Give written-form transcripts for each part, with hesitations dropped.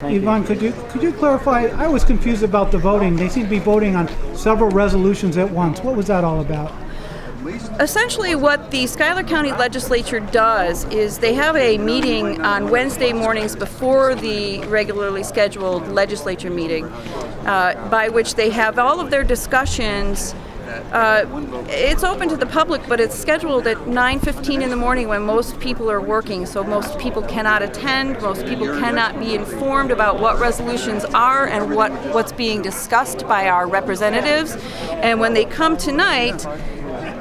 Yvonne, could you clarify? I was confused about the voting. They seem to be voting on several resolutions at once. What was that all about? Essentially what the Schuyler County Legislature does is they have a meeting on Wednesday mornings before the regularly scheduled legislature meeting, by which they have all of their discussions. It's open to the public, but it's scheduled at 9:15 in the morning when most people are working, so most people cannot attend, most people cannot be informed about what resolutions are and what's being discussed by our representatives. And when they come tonight,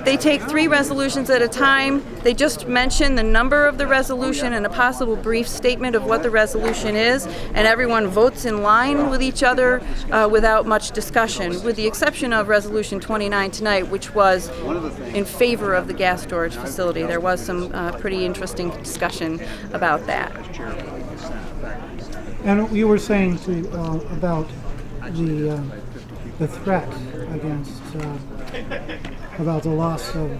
they take 3 resolutions at a time. They just mention the number of the resolution and a possible brief statement of what the resolution is, and everyone votes in line with each other without much discussion, with the exception of Resolution 29 tonight, which was in favor of the gas storage facility. There was some pretty interesting discussion about that. And you were saying about the threat against about the loss of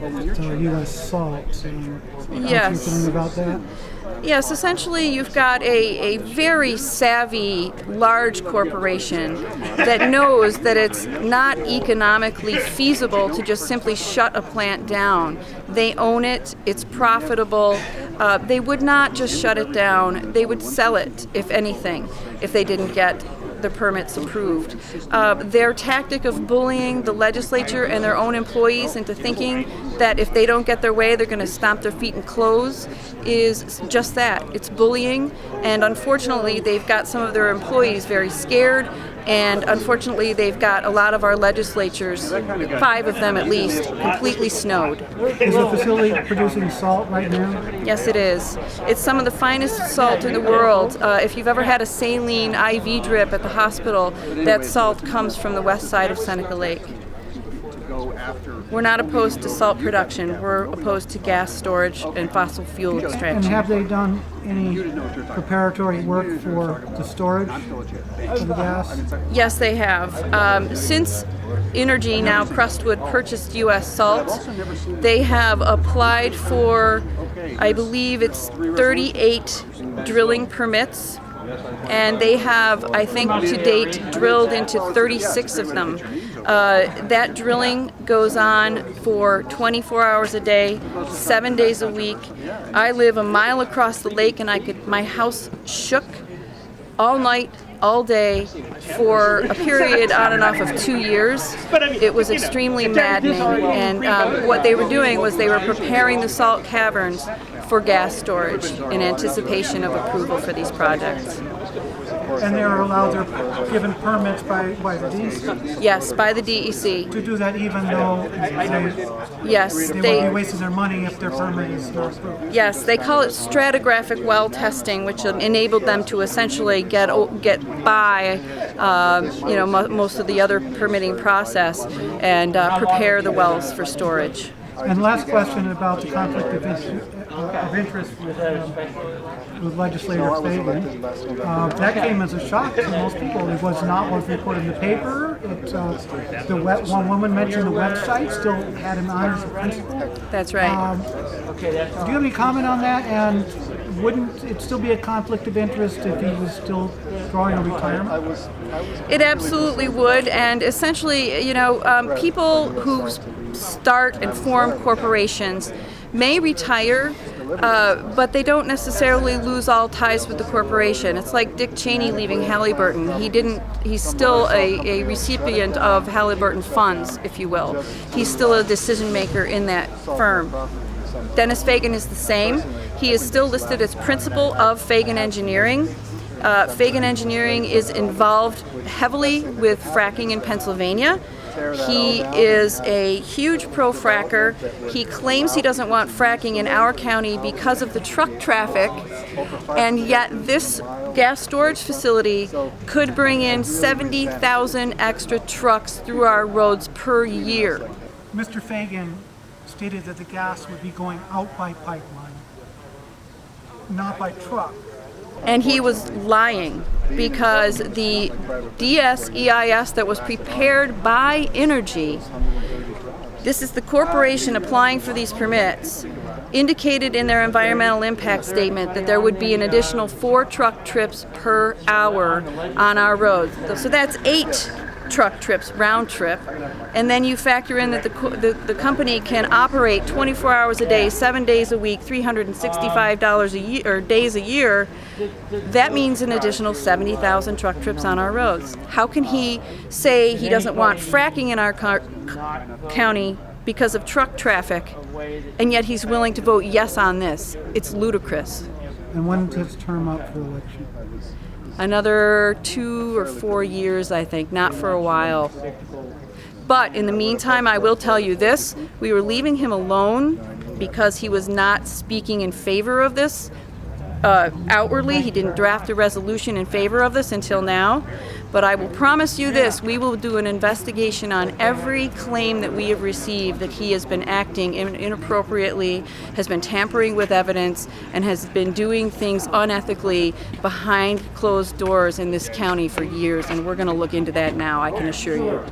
U.S. salt. Yes. Can you tell me about that? Yes, essentially you've got a very savvy large corporation that knows that it's not economically feasible to just simply shut a plant down. They own it, it's profitable. They would not just shut it down, they would sell it, if anything, if they didn't get the permits approved. Their tactic of bullying the legislature and their own employees into thinking that if they don't get their way, they're going to stomp their feet and close is just that. It's bullying, and unfortunately, they've got some of their employees very scared, and unfortunately, they've got a lot of our legislatures, 5 of them at least, completely snowed. Is the facility producing salt right now? Yes, it is. It's some of the finest salt in the world. If you've ever had a saline IV drip at the hospital, that salt comes from the west side of Seneca Lake. We're not opposed to salt production. We're opposed to gas storage and fossil fuel extraction. And have they done any preparatory work for the storage of the gas? Yes, they have. Since Energy, now Crestwood, purchased U.S. salt, they have applied for, I believe it's 38 drilling permits, and they have, I think, to date drilled into 36 of them. That drilling goes on for 24 hours a day, 7 days a week. I live a mile across the lake, and my house shook all night, all day, for a period on and off of 2 years. It was extremely maddening, and what they were doing was they were preparing the salt caverns for gas storage in anticipation of approval for these projects. And they're given permits by the DEC? Yes, by the DEC. To do that even though they would be wasting their money if their permit is not approved? Yes, they call it stratigraphic well testing, which enabled them to essentially get by most of the other permitting process and prepare the wells for storage. And last question about the conflict of interest with legislator Fagan. That came as a shock to most people. It was not what was reported in the paper. One woman mentioned the website still had him on as a principal. That's right. Do you have any comment on that? And wouldn't it still be a conflict of interest if he was still drawing a retirement? It absolutely would, and essentially, people who start and form corporations may retire, but they don't necessarily lose all ties with the corporation. It's like Dick Cheney leaving Halliburton. He's still a recipient of Halliburton funds, if you will. He's still a decision maker in that firm. Dennis Fagan is the same. He is still listed as principal of Fagan Engineering. Fagan Engineering is involved heavily with fracking in Pennsylvania. He is a huge pro-fracker. He claims he doesn't want fracking in our county because of the truck traffic, and yet this gas storage facility could bring in 70,000 extra trucks through our roads per year. Mr. Fagan stated that the gas would be going out by pipeline, not by truck. And he was lying, because the DSEIS that was prepared by Energy, this is the corporation applying for these permits, indicated in their environmental impact statement that there would be an additional 4 truck trips per hour on our roads. So that's 8 truck trips round trip, and then you factor in that the company can operate 24 hours a day, 7 days a week, $365 a year or days a year. That means an additional 70,000 truck trips on our roads. How can he say he doesn't want fracking in our county because of truck traffic, and yet he's willing to vote yes on this? It's ludicrous. And when's his term up for election? Another 2 or 4 years, I think, not for a while. But in the meantime, I will tell you this, we were leaving him alone because he was not speaking in favor of this outwardly. He didn't draft a resolution in favor of this until now. But I will promise you this, we will do an investigation on every claim that we have received that he has been acting inappropriately, has been tampering with evidence, and has been doing things unethically behind closed doors in this county for years. And we're going to look into that now, I can assure you.